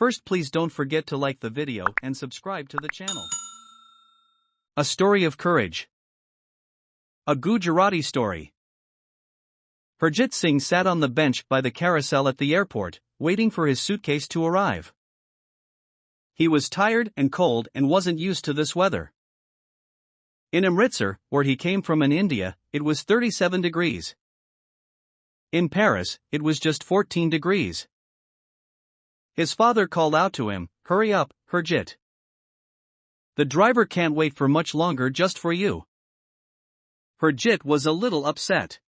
First, please don't forget to like the video and subscribe to the channel. A story of courage. A Gujarati story. Harjit Singh sat on the bench by the carousel at the airport, waiting for his suitcase to arrive. He was tired and cold and wasn't used to this weather. In Amritsar, where he came from in India, it was 37 degrees. In Paris, it was just 14 degrees. His father called out to him, "Hurry up, Harjit. The driver can't wait for much longer just for you." Harjit was a little upset.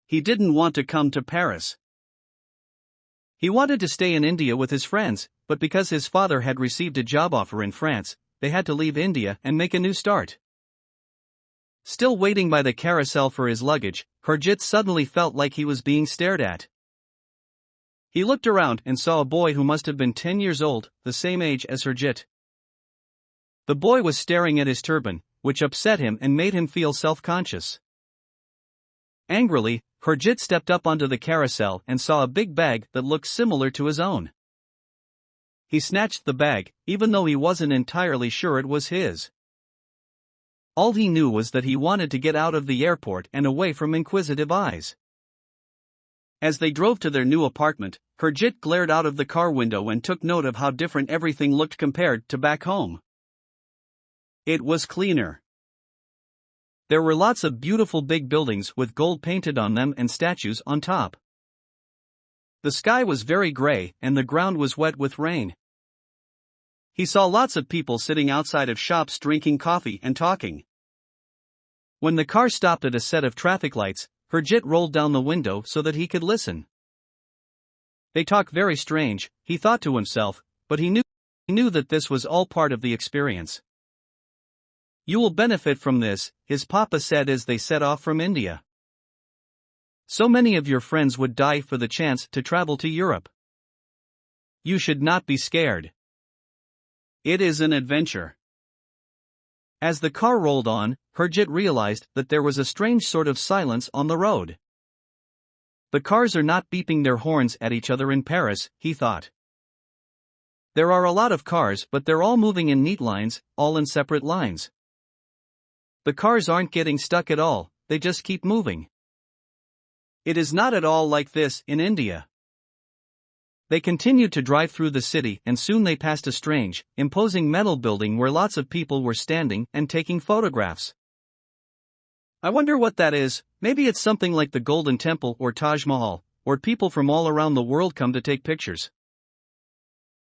He didn't want to come to Paris. He wanted to stay in India with his friends, but because his father had received a job offer in France, they had to leave India and make a new start. Still waiting by the carousel for his luggage, Harjit suddenly felt like he was being stared at. He looked around and saw a boy who must have been 10 years old, the same age as Harjit. The boy was staring at his turban, which upset him and made him feel self-conscious. Angrily, Harjit stepped up onto the carousel and saw a big bag that looked similar to his own. He snatched the bag, even though he wasn't entirely sure it was his. All he knew was that he wanted to get out of the airport and away from inquisitive eyes. As they drove to their new apartment, Harjit glared out of the car window and took note of how different everything looked compared to back home. It was cleaner. There were lots of beautiful big buildings with gold painted on them and statues on top. The sky was very gray and the ground was wet with rain. He saw lots of people sitting outside of shops drinking coffee and talking. When the car stopped at a set of traffic lights, Harjit rolled down the window so that he could listen. They talk very strange, he thought to himself, but he knew that this was all part of the experience. You will benefit from this, his papa said as they set off from India. So many of your friends would die for the chance to travel to Europe. You should not be scared. It is an adventure. As the car rolled on, Harjit realized that there was a strange sort of silence on the road. The cars are not beeping their horns at each other in Paris, he thought. There are a lot of cars, but they're all moving in neat lines, all in separate lines. The cars aren't getting stuck at all, they just keep moving. It is not at all like this in India. They continued to drive through the city and soon they passed a strange, imposing metal building where lots of people were standing and taking photographs. I wonder what that is, maybe it's something like the Golden Temple or Taj Mahal, where people from all around the world come to take pictures.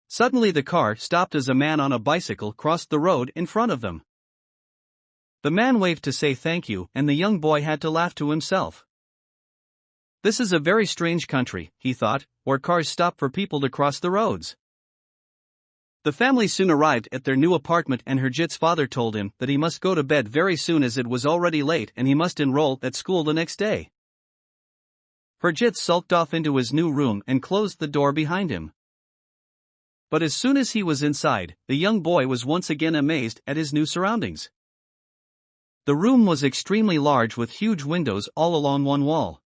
Suddenly the car stopped as a man on a bicycle crossed the road in front of them. The man waved to say thank you and the young boy had to laugh to himself. This is a very strange country, he thought, where cars stop for people to cross the roads. The family soon arrived at their new apartment and Harjit's father told him that he must go to bed very soon as it was already late and he must enroll at school the next day. Harjit sulked off into his new room and closed the door behind him. But as soon as he was inside, the young boy was once again amazed at his new surroundings. The room was extremely large with huge windows all along one wall.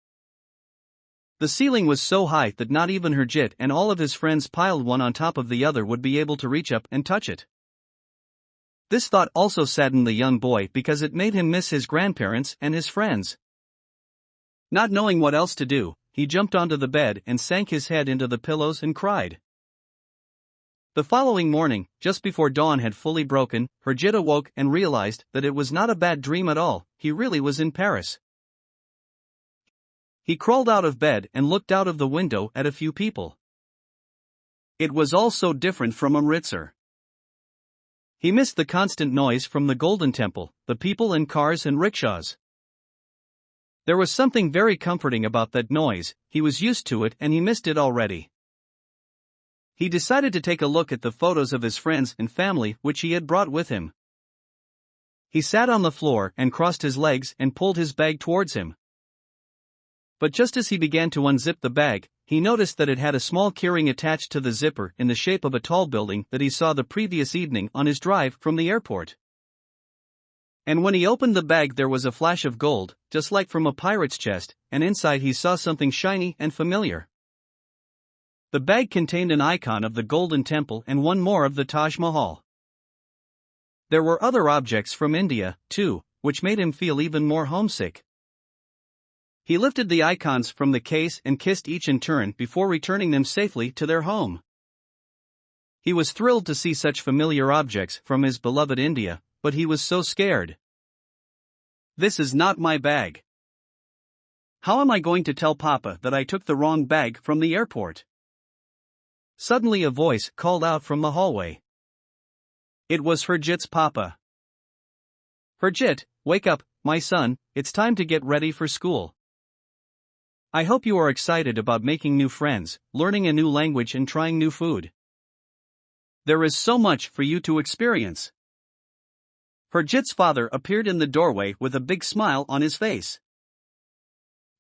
The ceiling was so high that not even Harjit and all of his friends piled one on top of the other would be able to reach up and touch it. This thought also saddened the young boy because it made him miss his grandparents and his friends. Not knowing what else to do, he jumped onto the bed and sank his head into the pillows and cried. The following morning, just before dawn had fully broken, Harjit awoke and realized that it was not a bad dream at all, he really was in Paris. He crawled out of bed and looked out of the window at a few people. It was all so different from Amritsar. He missed the constant noise from the Golden Temple, the people and cars and rickshaws. There was something very comforting about that noise, he was used to it and he missed it already. He decided to take a look at the photos of his friends and family which he had brought with him. He sat on the floor and crossed his legs and pulled his bag towards him. But just as he began to unzip the bag, he noticed that it had a small keyring attached to the zipper in the shape of a tall building that he saw the previous evening on his drive from the airport. And when he opened the bag there was a flash of gold, just like from a pirate's chest, and inside he saw something shiny and familiar. The bag contained an icon of the Golden Temple and one more of the Taj Mahal. There were other objects from India, too, which made him feel even more homesick. He lifted the icons from the case and kissed each in turn before returning them safely to their home. He was thrilled to see such familiar objects from his beloved India, but he was so scared. This is not my bag. How am I going to tell Papa that I took the wrong bag from the airport? Suddenly a voice called out from the hallway. It was Harjit's papa. Harjit, wake up, my son, it's time to get ready for school. I hope you are excited about making new friends, learning a new language and trying new food. There is so much for you to experience. Harjit's father appeared in the doorway with a big smile on his face.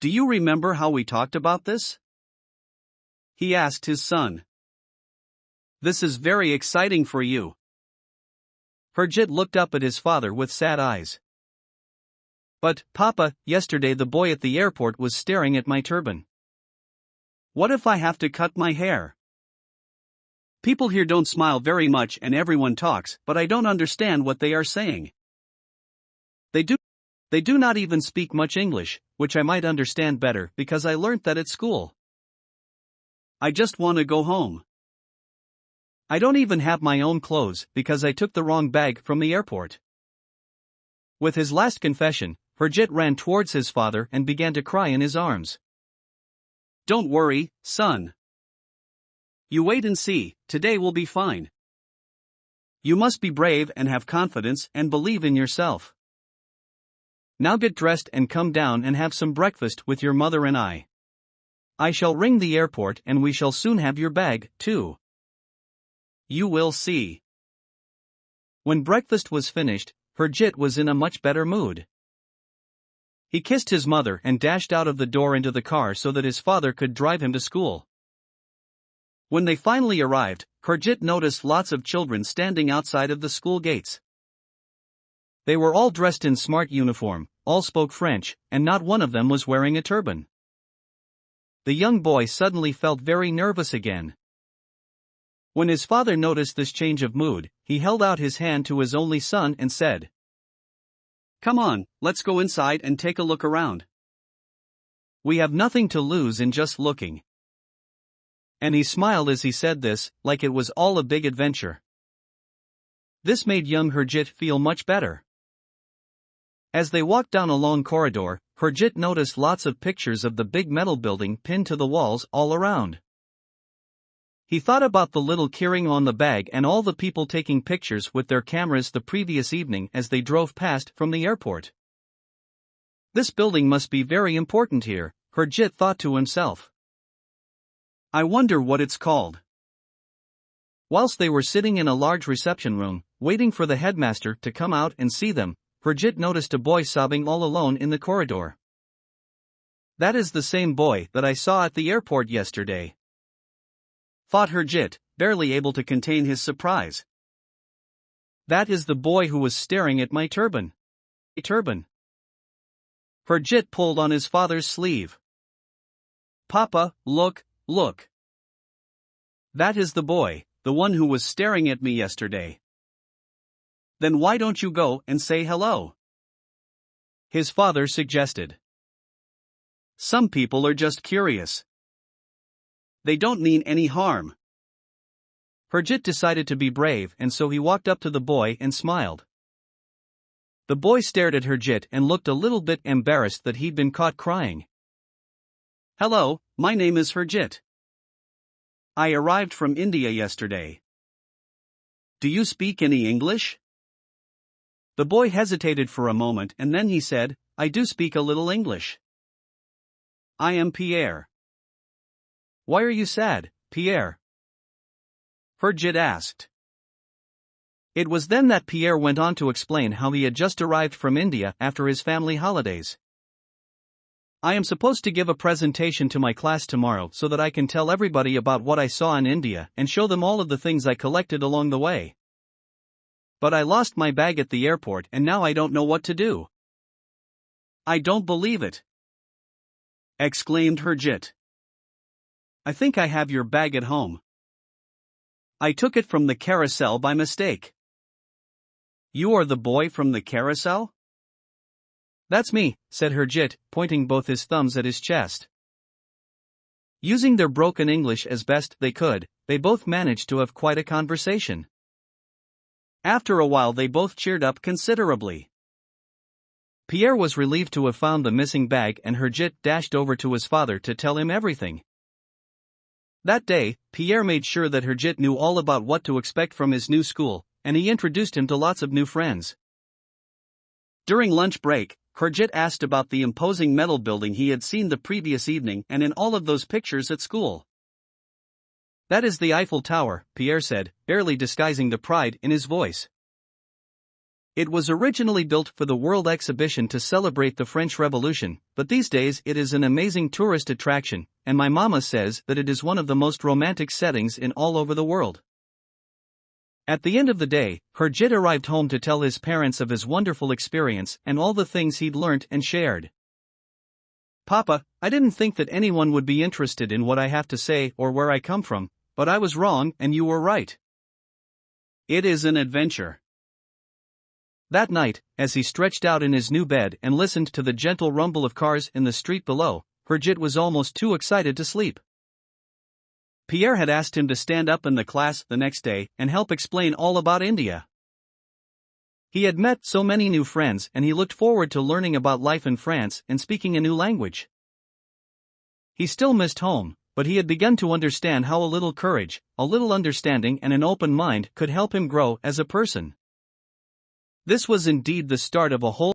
Do you remember how we talked about this? He asked his son. This is very exciting for you. Harjit looked up at his father with sad eyes. But, Papa, yesterday the boy at the airport was staring at my turban. What if I have to cut my hair? People here don't smile very much and everyone talks, but I don't understand what they are saying. They do not even speak much English, which I might understand better because I learnt that at school. I just want to go home. I don't even have my own clothes because I took the wrong bag from the airport. With his last confession, Harjit ran towards his father and began to cry in his arms. Don't worry, son. You wait and see, today will be fine. You must be brave and have confidence and believe in yourself. Now get dressed and come down and have some breakfast with your mother and I. I shall ring the airport and we shall soon have your bag, too. You will see. When breakfast was finished, Harjit was in a much better mood. He kissed his mother and dashed out of the door into the car so that his father could drive him to school. When they finally arrived, Harjit noticed lots of children standing outside of the school gates. They were all dressed in smart uniform, all spoke French, and not one of them was wearing a turban. The young boy suddenly felt very nervous again. When his father noticed this change of mood, he held out his hand to his only son and said, Come on, let's go inside and take a look around. We have nothing to lose in just looking. And he smiled as he said this, like it was all a big adventure. This made young Harjit feel much better. As they walked down a long corridor, Harjit noticed lots of pictures of the big metal building pinned to the walls all around. He thought about the little keyring on the bag and all the people taking pictures with their cameras the previous evening as they drove past from the airport. This building must be very important here, Harjit thought to himself. I wonder what it's called. Whilst they were sitting in a large reception room, waiting for the headmaster to come out and see them, Harjit noticed a boy sobbing all alone in the corridor. That is the same boy that I saw at the airport yesterday, thought Harjit, barely able to contain his surprise. That is the boy who was staring at my turban. Harjit pulled on his father's sleeve. Papa, look. That is the boy, the one who was staring at me yesterday. Then why don't you go and say hello? His father suggested. Some people are just curious. They don't mean any harm. Harjit decided to be brave and so he walked up to the boy and smiled. The boy stared at Harjit and looked a little bit embarrassed that he'd been caught crying. Hello, my name is Harjit. I arrived from India yesterday. Do you speak any English? The boy hesitated for a moment and then he said, I do speak a little English. I am Pierre. Why are you sad, Pierre? Harjit asked. It was then that Pierre went on to explain how he had just arrived from India after his family holidays. I am supposed to give a presentation to my class tomorrow so that I can tell everybody about what I saw in India and show them all of the things I collected along the way. But I lost my bag at the airport and now I don't know what to do. I don't believe it, exclaimed Harjit. I think I have your bag at home. I took it from the carousel by mistake. You are the boy from the carousel? That's me, said Herjit, pointing both his thumbs at his chest. Using their broken English as best they could, they both managed to have quite a conversation. After a while they both cheered up considerably. Pierre was relieved to have found the missing bag, and Herjit dashed over to his father to tell him everything. That day, Pierre made sure that Herjit knew all about what to expect from his new school, and he introduced him to lots of new friends. During lunch break, Herjit asked about the imposing metal building he had seen the previous evening and in all of those pictures at school. That is the Eiffel Tower, Pierre said, barely disguising the pride in his voice. It was originally built for the World Exhibition to celebrate the French Revolution, but these days it is an amazing tourist attraction, and my mama says that it is one of the most romantic settings in all over the world. At the end of the day, Herjit arrived home to tell his parents of his wonderful experience and all the things he'd learnt and shared. Papa, I didn't think that anyone would be interested in what I have to say or where I come from, but I was wrong and you were right. It is an adventure. That night, as he stretched out in his new bed and listened to the gentle rumble of cars in the street below, Herjit was almost too excited to sleep. Pierre had asked him to stand up in the class the next day and help explain all about India. He had met so many new friends and he looked forward to learning about life in France and speaking a new language. He still missed home, but he had begun to understand how a little courage, a little understanding and an open mind could help him grow as a person. This was indeed the start of a whole